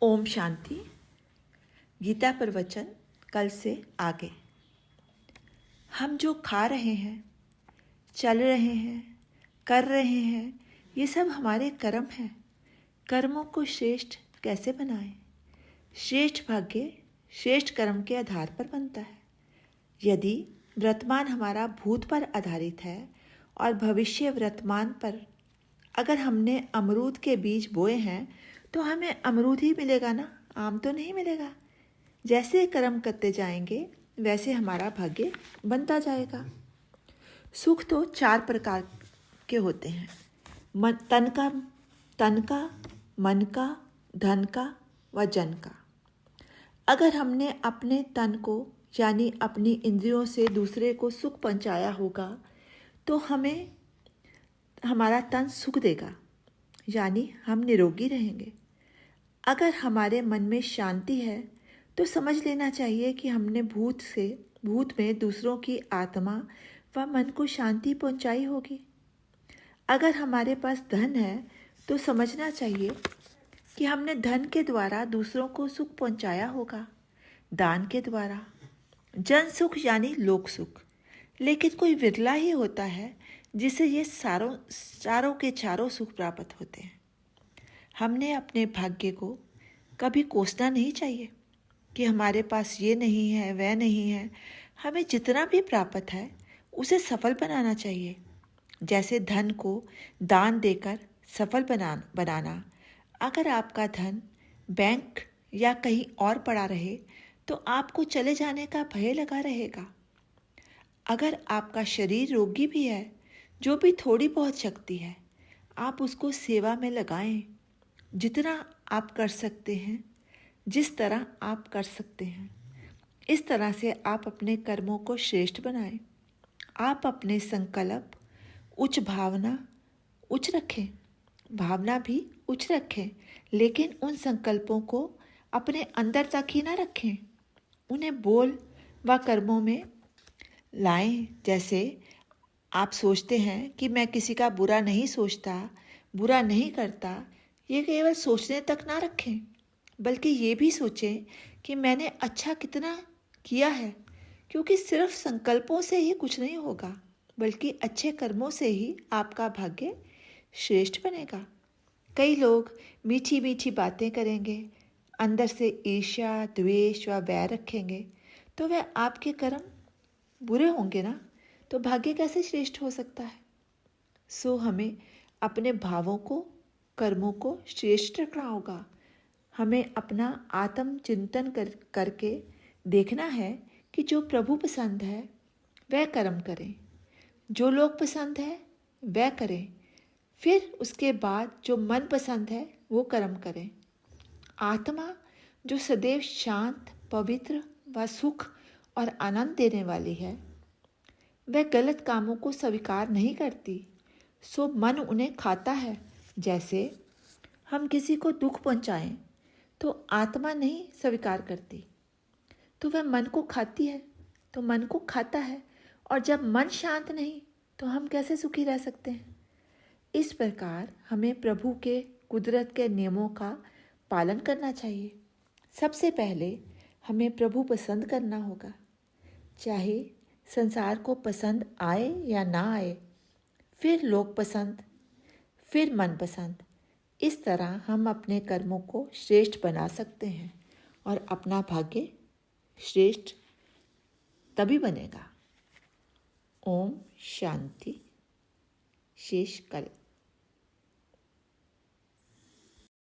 ओम शांति। गीता प्रवचन कल से आगे। हम जो खा रहे हैं, चल रहे हैं, कर रहे हैं, ये सब हमारे कर्म हैं। कर्मों को श्रेष्ठ कैसे बनाएं? श्रेष्ठ भाग्य श्रेष्ठ कर्म के आधार पर बनता है। यदि वर्तमान हमारा भूत पर आधारित है और भविष्य वर्तमान पर, अगर हमने अमरूद के बीज बोए हैं तो हमें अमरूद ही मिलेगा ना, आम तो नहीं मिलेगा। जैसे कर्म करते जाएंगे वैसे हमारा भाग्य बनता जाएगा। सुख तो 4 प्रकार के होते हैं, तन का, मन का, धन का व जन का। अगर हमने अपने तन को यानी अपनी इंद्रियों से दूसरे को सुख पहुंचाया होगा तो हमें हमारा तन सुख देगा, यानी हम निरोगी रहेंगे। अगर हमारे मन में शांति है तो समझ लेना चाहिए कि हमने भूत में दूसरों की आत्मा व मन को शांति पहुंचाई होगी। अगर हमारे पास धन है तो समझना चाहिए कि हमने धन के द्वारा दूसरों को सुख पहुंचाया होगा, दान के द्वारा। जन सुख यानी लोक सुख, लेकिन कोई विरला ही होता है जिसे ये चारों के चारों सुख प्राप्त होते हैं। हमने अपने भाग्य को कभी कोसना नहीं चाहिए कि हमारे पास ये नहीं है, वह नहीं है। हमें जितना भी प्राप्त है उसे सफल बनाना चाहिए। जैसे धन को दान देकर सफल बनाना। अगर आपका धन बैंक या कहीं और पड़ा रहे तो आपको चले जाने का भय लगा रहेगा। अगर आपका शरीर रोगी भी है, जो भी थोड़ी बहुत शक्ति है, आप उसको सेवा में लगाएं। जितना आप कर सकते हैं, जिस तरह आप कर सकते हैं, इस तरह से आप अपने कर्मों को श्रेष्ठ बनाएं। आप अपने संकल्प उच्च रखें, भावना भी उच्च रखें, लेकिन उन संकल्पों को अपने अंदर तक ही ना रखें, उन्हें बोल व कर्मों में लाएं। जैसे आप सोचते हैं कि मैं किसी का बुरा नहीं सोचता, बुरा नहीं करता, ये केवल सोचने तक ना रखें, बल्कि ये भी सोचें कि मैंने अच्छा कितना किया है। क्योंकि सिर्फ संकल्पों से ही कुछ नहीं होगा, बल्कि अच्छे कर्मों से ही आपका भाग्य श्रेष्ठ बनेगा। कई लोग मीठी मीठी बातें करेंगे, अंदर से ईर्ष्या, द्वेष व बैर रखेंगे, तो वह आपके कर्म बुरे होंगे ना, तो भाग्य कैसे श्रेष्ठ हो सकता है। सो हमें अपने भावों को, कर्मों को श्रेष्ठ रखना होगा। हमें अपना आत्म चिंतन करके देखना है कि जो प्रभु पसंद है वह कर्म करें, जो लोग पसंद है वह करें, फिर उसके बाद जो मन पसंद है वो कर्म करें। आत्मा जो सदैव शांत, पवित्र व सुख और आनंद देने वाली है, वह गलत कामों को स्वीकार नहीं करती, सो मन उन्हें खाता है। जैसे हम किसी को दुख पहुंचाएं तो आत्मा नहीं स्वीकार करती, तो वह मन को खाती है, तो मन को खाता है। और जब मन शांत नहीं तो हम कैसे सुखी रह सकते हैं। इस प्रकार हमें प्रभु के कुदरत के नियमों का पालन करना चाहिए। सबसे पहले हमें प्रभु पसंद करना होगा, चाहे संसार को पसंद आए या ना आए, फिर लोग पसंद, फिर मन पसंद। इस तरह हम अपने कर्मों को श्रेष्ठ बना सकते हैं और अपना भाग्य श्रेष्ठ तभी बनेगा। ओम शांति। शेष कल।